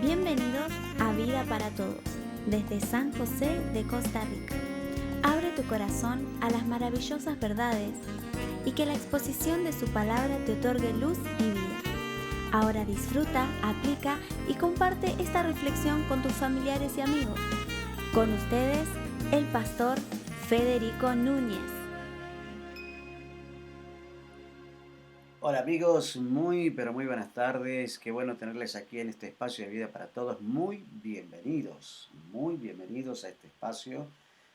Bienvenidos a Vida para Todos, desde San José de Costa Rica. Abre tu corazón a las maravillosas verdades y que la exposición de su palabra te otorgue luz y vida. Ahora disfruta, aplica y comparte esta reflexión con tus familiares y amigos. Con ustedes, el pastor Federico Núñez. Hola amigos, muy buenas tardes. Qué bueno tenerles aquí en este espacio de Vida para Todos. Muy bienvenidos a este espacio.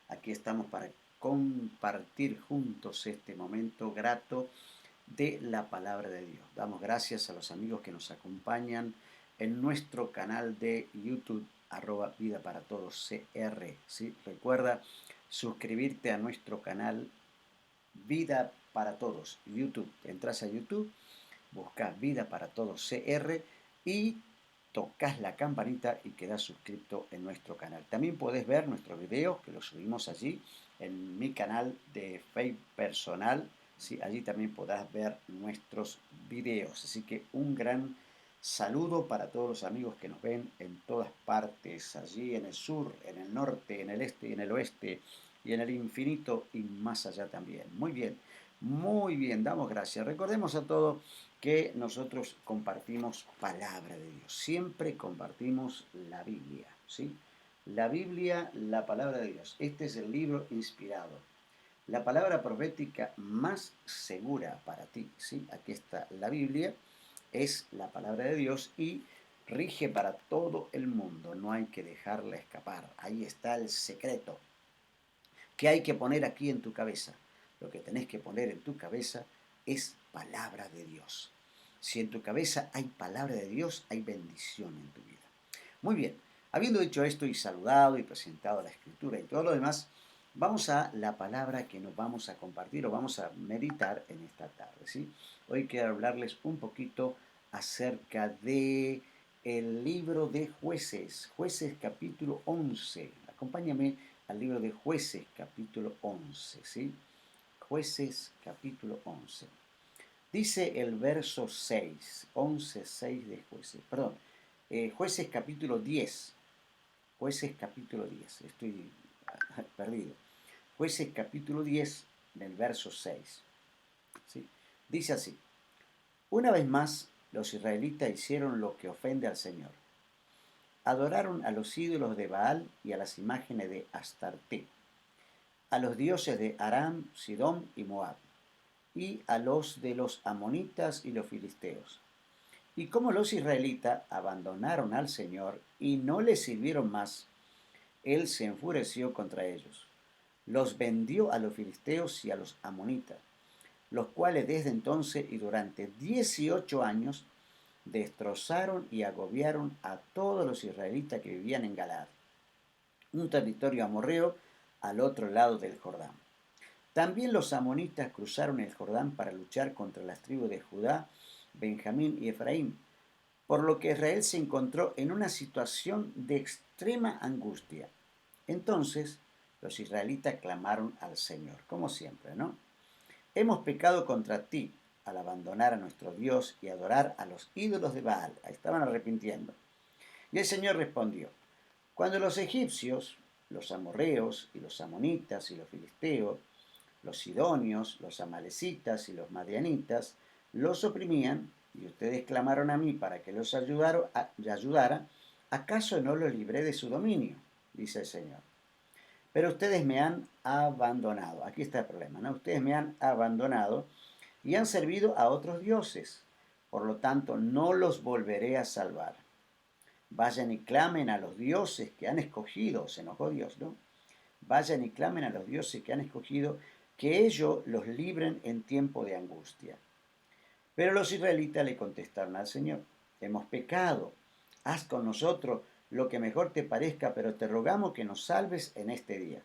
Aquí estamos para compartir juntos este momento grato de la palabra de Dios. Damos gracias a los amigos que nos acompañan en nuestro canal de YouTube, Vida para Todos CR. ¿Sí? Recuerda suscribirte a nuestro canal Vida para Todos, YouTube. Entras a YouTube, buscas Vida para Todos CR y tocas la campanita y quedas suscrito en nuestro canal. También podés ver nuestros videos que los subimos allí en mi canal de Facebook personal. ¿Sí? Allí también podrás ver nuestros videos. Así que un gran saludo para todos los amigos que nos ven en todas partes, allí en el sur, en el norte, en el este y en el oeste, y en el infinito y más allá también. Muy bien, damos gracias. Recordemos a todos que nosotros compartimos palabra de Dios. Siempre compartimos la Biblia, ¿sí? La Biblia, la palabra de Dios. Este es el libro inspirado. La palabra profética más segura para ti, ¿sí? Aquí está la Biblia, es la palabra de Dios y rige para todo el mundo. No hay que dejarla escapar. Ahí está el secreto. ¿Qué hay que poner aquí en tu cabeza? Lo que tenés que poner en tu cabeza es palabra de Dios. Si en tu cabeza hay palabra de Dios, hay bendición en tu vida. Muy bien, habiendo dicho esto y saludado y presentado la escritura y todo lo demás, vamos a la palabra que nos vamos a compartir o vamos a meditar en esta tarde, ¿sí? Hoy quiero hablarles un poquito acerca de el libro de Jueces, Jueces capítulo 11. Acompáñame al libro de Jueces capítulo 11, ¿sí? Jueces capítulo 11. Dice el verso 6, 11, 6 de Jueces, perdón, Jueces capítulo 10, Jueces capítulo 10, estoy perdido. Jueces capítulo 10, del verso 6, ¿sí? Dice así: una vez más los israelitas hicieron lo que ofende al Señor. Adoraron a los ídolos de Baal y a las imágenes de Astarte, a los dioses de Aram, Sidón y Moab, y a los de los amonitas y los filisteos. Y como los israelitas abandonaron al Señor y no le sirvieron más, Él se enfureció contra ellos. Los vendió a los filisteos y a los amonitas, los cuales desde entonces y durante 18 años destrozaron y agobiaron a todos los israelitas que vivían en Galaad, un territorio amorreo al otro lado del Jordán. También los amonitas cruzaron el Jordán para luchar contra las tribus de Judá, Benjamín y Efraín, por lo que Israel se encontró en una situación de extrema angustia. Entonces los israelitas clamaron al Señor, como siempre, ¿no? Hemos pecado contra ti al abandonar a nuestro Dios y adorar a los ídolos de Baal. Estaban arrepintiendo. Y el Señor respondió: cuando los egipcios, los amorreos y los amonitas y los filisteos, los sidonios, los amalecitas y los madianitas los oprimían, y ustedes clamaron a mí para que los ayudara, ¿acaso no los libré de su dominio? Dice el Señor. Pero ustedes me han abandonado. Aquí está el problema, ¿no? Ustedes me han abandonado y han servido a otros dioses. Por lo tanto, no los volveré a salvar. Vayan y clamen a los dioses que han escogido. Se enojó Dios, ¿no? Vayan y clamen a los dioses que han escogido, que ellos los libren en tiempo de angustia. Pero los israelitas le contestaron al Señor: hemos pecado, haz con nosotros lo que mejor te parezca, pero te rogamos que nos salves en este día.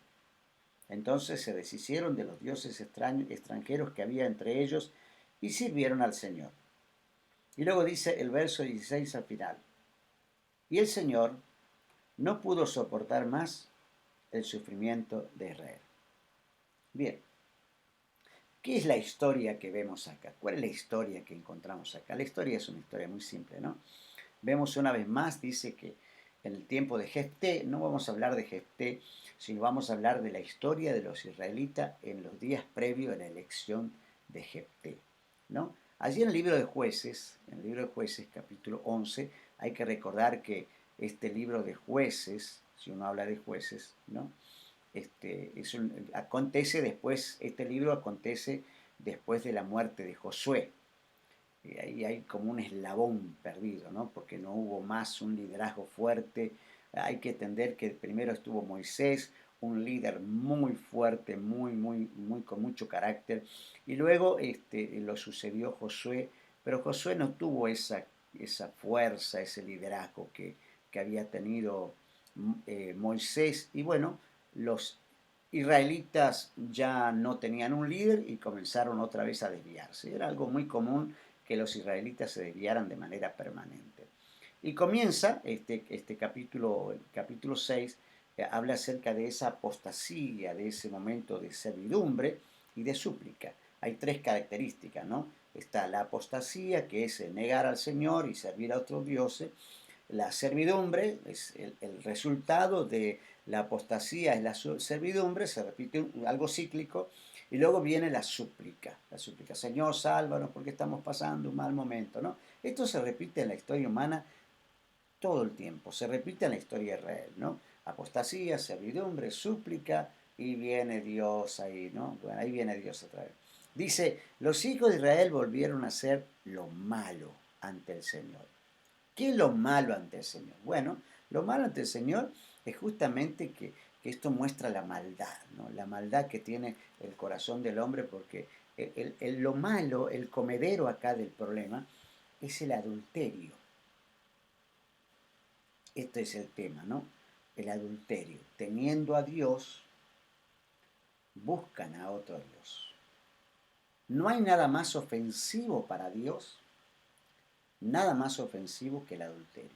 Entonces se deshicieron de los dioses extranjeros que había entre ellos y sirvieron al Señor. Y luego dice el verso 16 al final: y el Señor no pudo soportar más el sufrimiento de Israel. Bien, ¿qué es la historia que vemos acá? ¿Cuál es la historia que encontramos acá? La historia es una historia muy simple, ¿no? Vemos una vez más, dice que en el tiempo de Jefté, no vamos a hablar de Jefté, sino vamos a hablar de la historia de los israelitas en los días previos a la elección de Jefté, ¿no? Allí en el libro de Jueces, en el libro de Jueces, capítulo 11, hay que recordar que este libro de Jueces, si uno habla de Jueces, ¿no? Acontece después, este libro acontece después de la muerte de Josué. Y ahí hay como un eslabón perdido, ¿no? Porque no hubo más un liderazgo fuerte. Hay que entender que primero estuvo Moisés, un líder muy fuerte, muy con mucho carácter, y luego lo sucedió Josué, pero Josué no tuvo esa fuerza, ese liderazgo que había tenido Moisés, y bueno, los israelitas ya no tenían un líder y comenzaron otra vez a desviarse. Era algo muy común que los israelitas se desviaran de manera permanente. Y comienza este capítulo, el capítulo 6, habla acerca de esa apostasía, de ese momento de servidumbre y de súplica. Hay tres características, ¿no? Está la apostasía, que es negar al Señor y servir a otros dioses. La servidumbre es el resultado de la apostasía, es la servidumbre, se repite algo cíclico, y luego viene la súplica, Señor, sálvanos porque estamos pasando un mal momento, ¿no? Esto se repite en la historia humana todo el tiempo, se repite en la historia de Israel, ¿no? Apostasía, servidumbre, súplica, y viene Dios ahí, ¿no? Bueno, ahí viene Dios otra vez. Dice, los hijos de Israel volvieron a hacer lo malo ante el Señor. ¿Qué es lo malo ante el Señor? Bueno, lo malo ante el Señor es justamente que esto muestra la maldad, ¿no? La maldad que tiene el corazón del hombre, porque lo malo, el comedero acá del problema, es el adulterio. Este es el tema, ¿no? El adulterio. Teniendo a Dios, buscan a otro Dios. No hay nada más ofensivo para Dios, nada más ofensivo que el adulterio.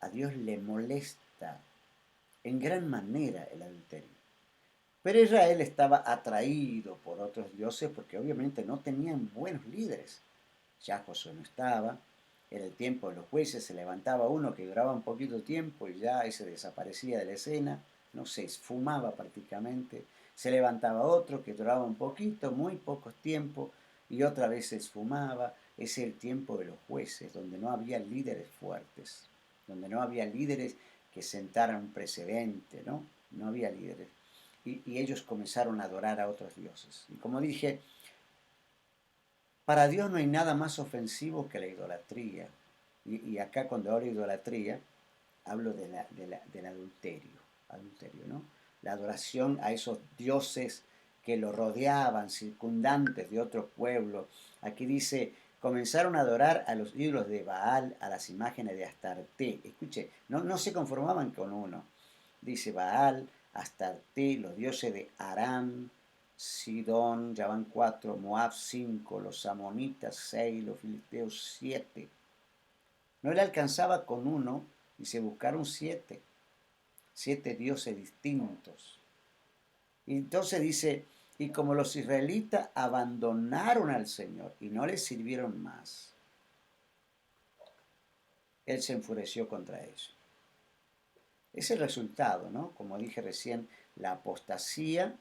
A Dios le molesta en gran manera el adulterio. Pero Israel estaba atraído por otros dioses porque obviamente no tenían buenos líderes. Ya Josué no estaba, en el tiempo de los jueces se levantaba uno que duraba un poquito tiempo y ya ese desaparecía de la escena, no se esfumaba prácticamente. Se levantaba otro que duraba un poquito, muy pocos tiempos, y otra vez se esfumaba. Es el tiempo de los jueces, donde no había líderes fuertes, donde no había líderes que sentaran un precedente, ¿no? No había líderes. Y ellos comenzaron a adorar a otros dioses. Y como dije, para Dios no hay nada más ofensivo que la idolatría. Y acá cuando hablo de idolatría, hablo del adulterio, ¿no? La adoración a esos dioses que lo rodeaban, circundantes de otro pueblo. Aquí dice, comenzaron a adorar a los ídolos de Baal, a las imágenes de Astarte. Escuche, no se conformaban con uno. Dice Baal, Astarte, los dioses de Aram, Sidón, ya van 4, Moab 5, los amonitas 6, los filisteos 7. No le alcanzaba con uno y se buscaron 7, 7 dioses distintos. Y entonces dice, y como los israelitas abandonaron al Señor y no les sirvieron más, Él se enfureció contra ellos. Es el resultado, ¿no? Como dije recién, la apostasía,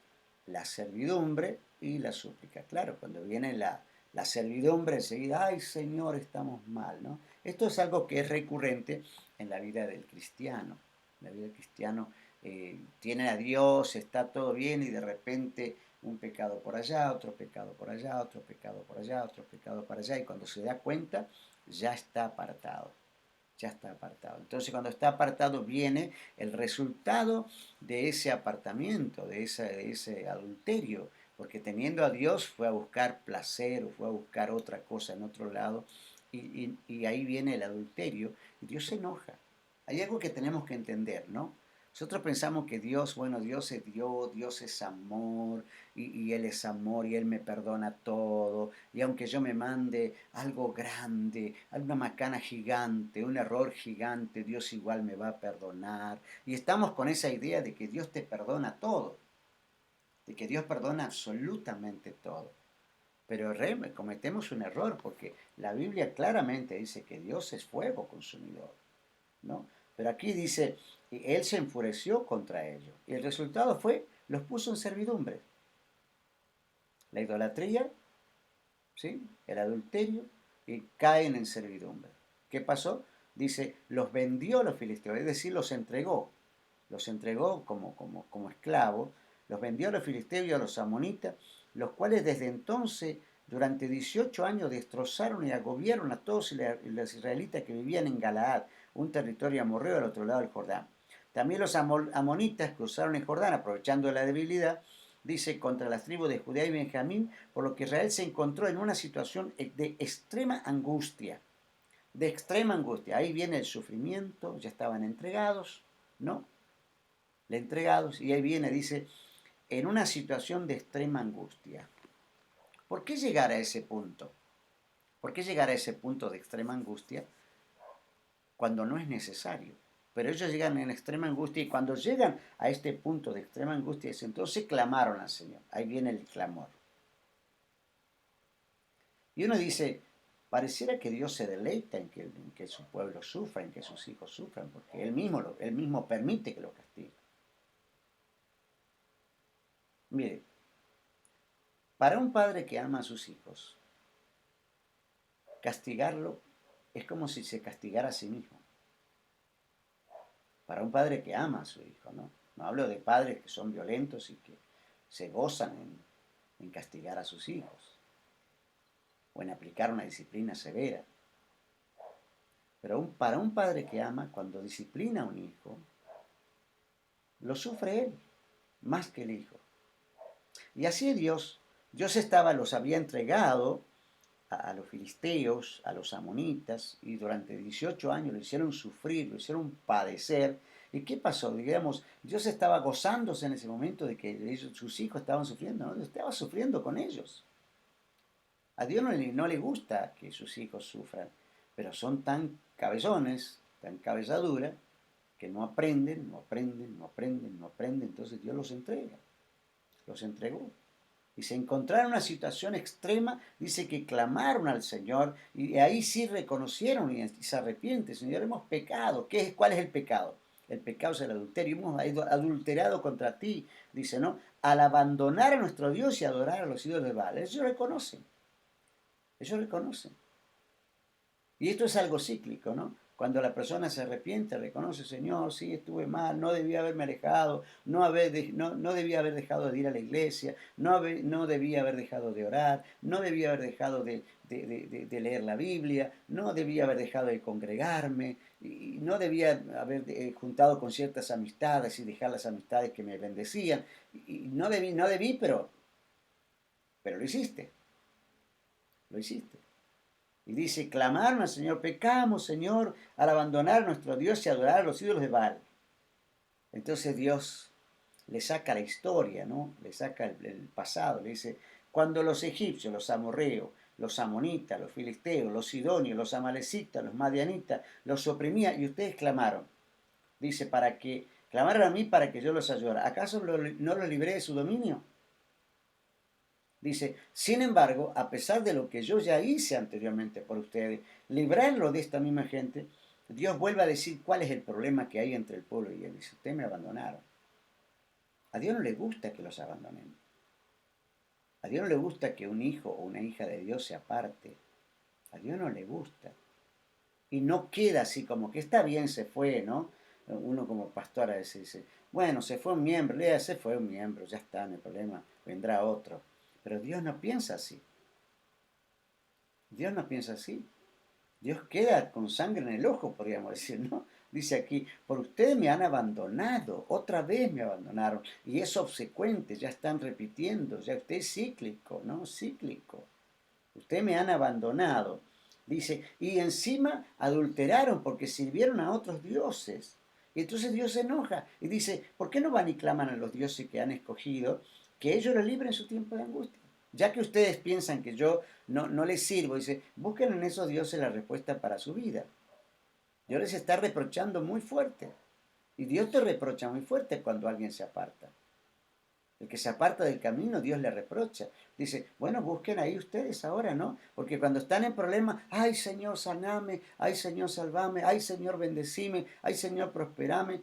la servidumbre y la súplica. Claro, cuando viene la servidumbre, enseguida, ay Señor, estamos mal, ¿no? Esto es algo que es recurrente en la vida del cristiano. La vida del cristiano tiene a Dios, está todo bien y de repente un pecado por allá, otro pecado por allá, otro pecado por allá, otro pecado por allá, y cuando se da cuenta, ya está apartado. Ya está apartado. Entonces, cuando está apartado viene el resultado de ese apartamiento, de ese adulterio, porque teniendo a Dios fue a buscar placer o fue a buscar otra cosa en otro lado, y ahí viene el adulterio, y Dios se enoja. Hay algo que tenemos que entender, ¿no? Nosotros pensamos que Dios, bueno, Dios es Dios, Dios es amor, y Él es amor, y Él me perdona todo, y aunque yo me mande algo grande, alguna macana gigante, un error gigante, Dios igual me va a perdonar. Y estamos con esa idea de que Dios te perdona todo, de que Dios perdona absolutamente todo. Pero cometemos un error porque la Biblia claramente dice que Dios es fuego consumidor, ¿no? Pero aquí dice, y Él se enfureció contra ellos. Y el resultado fue, los puso en servidumbre. La idolatría, ¿sí? El adulterio, y caen en servidumbre. ¿Qué pasó? Dice, los vendió a los filisteos, es decir, los entregó como esclavos, los vendió a los filisteos y a los amonitas, los cuales desde entonces, durante 18 años, destrozaron y agobiaron a todos los israelitas que vivían en Galaad, un territorio amorreo al otro lado del Jordán. También los amonitas cruzaron el Jordán, aprovechando la debilidad, dice, contra las tribus de Judá y Benjamín, por lo que Israel se encontró en una situación de extrema angustia. De extrema angustia. Ahí viene el sufrimiento, ya estaban entregados, ¿no? Le entregados, y ahí viene, dice, en una situación de extrema angustia. ¿Por qué llegar a ese punto? ¿Por qué llegar a ese punto de extrema angustia cuando no es necesario? Pero ellos llegan en extrema angustia y cuando llegan a este punto de extrema angustia, entonces clamaron al Señor. Ahí viene el clamor. Y uno dice, pareciera que Dios se deleita en que su pueblo sufra, en que sus hijos sufran, porque Él mismo permite que lo castigue. Mire, para un padre que ama a sus hijos, castigarlo es como si se castigara a sí mismo. Para un padre que ama a su hijo, ¿no? No hablo de padres que son violentos y que se gozan en castigar a sus hijos o en aplicar una disciplina severa. Pero para un padre que ama, cuando disciplina a un hijo, lo sufre él, más que el hijo. Y así Dios los había entregado a los filisteos, a los amonitas, y durante 18 años lo hicieron sufrir, lo hicieron padecer. ¿Y qué pasó? Digamos, Dios estaba gozándose en ese momento de que sus hijos estaban sufriendo, ¿no? Dios estaba sufriendo con ellos. A Dios no le gusta que sus hijos sufran, pero son tan cabezones, tan cabezadura, que no aprenden, entonces Dios los entregó. Y se encontraron en una situación extrema, dice que clamaron al Señor, y ahí sí reconocieron y se arrepienten, Señor, hemos pecado. ¿Cuál es el pecado? El pecado es el adulterio, hemos adulterado contra ti, dice, ¿no? Al abandonar a nuestro Dios y adorar a los ídolos de Baal. Ellos reconocen. Y esto es algo cíclico, ¿no? Cuando la persona se arrepiente, reconoce, Señor, sí, estuve mal, no debía haberme alejado, no debía haber dejado de ir a la iglesia, no debía haber dejado de orar, no debía haber dejado de leer la Biblia, no debía haber dejado de congregarme, y no debía haber juntado con ciertas amistades y dejar las amistades que me bendecían. Y no debí, pero lo hiciste. Lo hiciste. Y dice, clamaron al Señor, pecamos, Señor, al abandonar a nuestro Dios y adorar a los ídolos de Baal. Entonces Dios le saca la historia, ¿no? Le saca el pasado, le dice, cuando los egipcios, los amorreos, los amonitas, los filisteos, los sidonios, los amalecitas, los madianitas, los oprimía y ustedes clamaron. Dice, clamaron a mí para que yo los ayudara. ¿Acaso no los libré de su dominio? Dice, sin embargo, a pesar de lo que yo ya hice anteriormente por ustedes, librarlo de esta misma gente, Dios vuelve a decir cuál es el problema que hay entre el pueblo y él. Dice, ustedes me abandonaron. A Dios no le gusta que los abandonen. A Dios no le gusta que un hijo o una hija de Dios se aparte. A Dios no le gusta. Y no queda así como que está bien, se fue, ¿no? Uno como pastor a veces dice, bueno, se fue un miembro, se fue un miembro, ya está, no hay problema, vendrá otro. Pero Dios no piensa así. Dios no piensa así. Dios queda con sangre en el ojo, podríamos decir, ¿no? Dice aquí, por ustedes me han abandonado, otra vez me abandonaron. Y es obsecuente, ya están repitiendo, ya usted es cíclico, ¿no? Cíclico. Ustedes me han abandonado. Dice, y encima adulteraron porque sirvieron a otros dioses. Y entonces Dios se enoja y dice, ¿por qué no van y claman a los dioses que han escogido? Que ellos los libren en su tiempo de angustia. Ya que ustedes piensan que yo no les sirvo, dice, busquen en esos dioses la respuesta para su vida. Dios les está reprochando muy fuerte. Y Dios te reprocha muy fuerte cuando alguien se aparta. El que se aparta del camino, Dios le reprocha. Dice, bueno, busquen ahí ustedes ahora, ¿no? Porque cuando están en problemas, ay Señor, saname, ay Señor, salvame, ay Señor, bendecime, ay Señor, prosperame.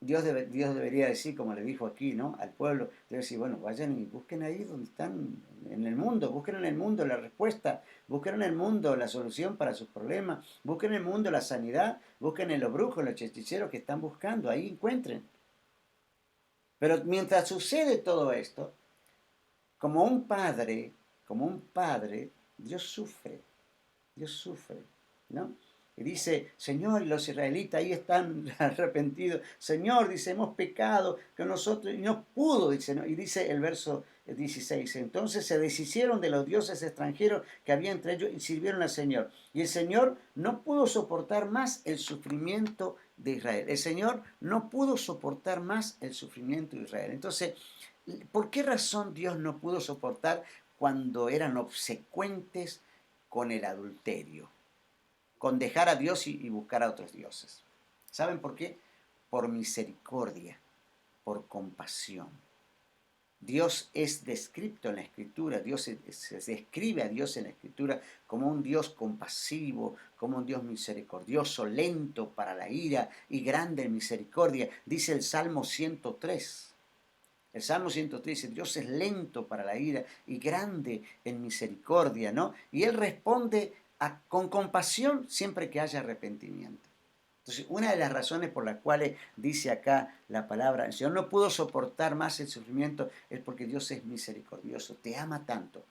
Dios debería decir, como le dijo aquí, ¿no? Al pueblo, debe decir, bueno, vayan y busquen ahí donde están, en el mundo, busquen en el mundo la respuesta, busquen en el mundo la solución para sus problemas, busquen en el mundo la sanidad, busquen en los brujos, los hechiceros que están buscando, ahí encuentren. Pero mientras sucede todo esto, como como un padre, Dios sufre, ¿no? Y dice, Señor, y los israelitas ahí están arrepentidos. Señor, dice, hemos pecado, que nosotros, y no pudo, dice, ¿no? Y dice el verso 16, entonces se deshicieron de los dioses extranjeros que había entre ellos y sirvieron al Señor. Y el Señor no pudo soportar más el sufrimiento de Israel. El Señor no pudo soportar más el sufrimiento de Israel. Entonces, ¿por qué razón Dios no pudo soportar cuando eran obsecuentes con el adulterio, con dejar a Dios y buscar a otros dioses? ¿Saben por qué? Por misericordia, por compasión. Dios es descrito en la Escritura, Dios se describe a Dios en la Escritura como un Dios compasivo, como un Dios misericordioso, lento para la ira y grande en misericordia. Dice el Salmo 103. El Salmo 103 dice, Dios es lento para la ira y grande en misericordia, ¿no? Y Él responde con compasión siempre que haya arrepentimiento. Entonces, una de las razones por las cuales dice acá la palabra, el Señor no pudo soportar más el sufrimiento, es porque Dios es misericordioso, te ama tanto.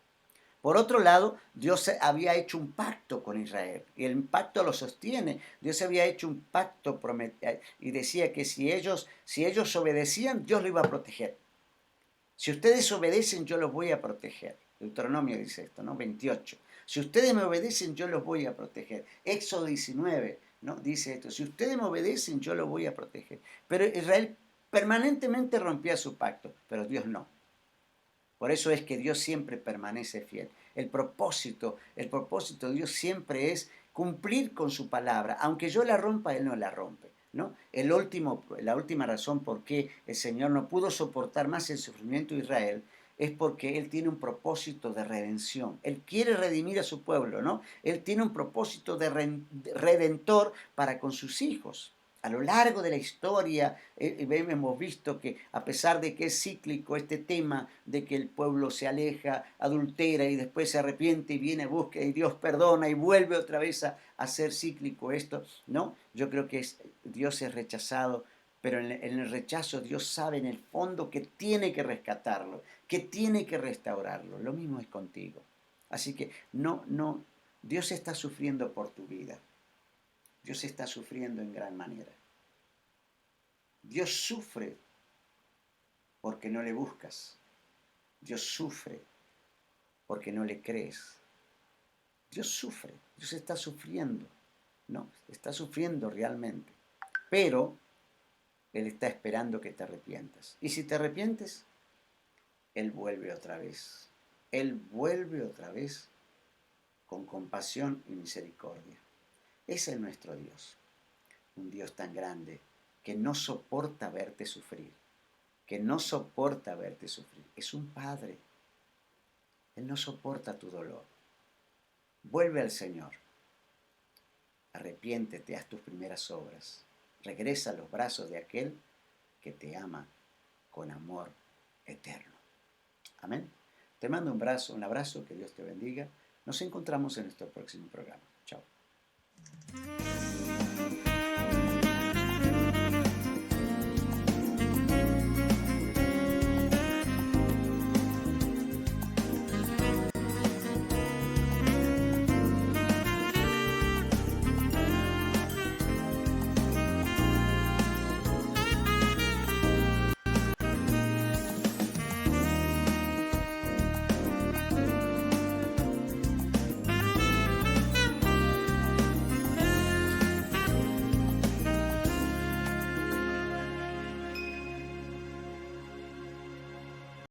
Por otro lado, Dios había hecho un pacto con Israel y el pacto lo sostiene. Dios había hecho un pacto y decía que si ellos obedecían, Dios lo iba a proteger. Si ustedes obedecen, yo los voy a proteger. Deuteronomio dice esto, ¿no? 28. Si ustedes me obedecen, yo los voy a proteger. Éxodo 19, ¿no? Dice esto. Si ustedes me obedecen, yo los voy a proteger. Pero Israel permanentemente rompía su pacto, pero Dios no. Por eso es que Dios siempre permanece fiel. El propósito de Dios siempre es cumplir con su palabra. Aunque yo la rompa, Él no la rompe, ¿no? La última razón por qué el Señor no pudo soportar más el sufrimiento de Israel es porque Él tiene un propósito de redención. Él quiere redimir a su pueblo, ¿no? Él tiene un propósito de redentor para con sus hijos. A lo largo de la historia hemos visto que a pesar de que es cíclico este tema de que el pueblo se aleja, adultera y después se arrepiente y viene, busca y Dios perdona y vuelve otra vez a ser cíclico esto, ¿no? Yo creo que Dios es rechazado, pero en el rechazo Dios sabe en el fondo que tiene que rescatarlo, que tiene que restaurarlo. Lo mismo es contigo. Así que Dios está sufriendo por tu vida. Dios está sufriendo en gran manera. Dios sufre porque no le buscas. Dios sufre porque no le crees. Dios sufre, Dios está sufriendo, ¿no? Está sufriendo realmente. Pero Él está esperando que te arrepientas. Y si te arrepientes, Él vuelve otra vez. Él vuelve otra vez con compasión y misericordia. Ese es nuestro Dios. Un Dios tan grande que no soporta verte sufrir. Que no soporta verte sufrir. Es un Padre. Él no soporta tu dolor. Vuelve al Señor. Arrepiéntete, haz tus primeras obras. Regresa a los brazos de aquel que te ama con amor eterno. Amén. Te mando un abrazo, que Dios te bendiga. Nos encontramos en nuestro próximo programa.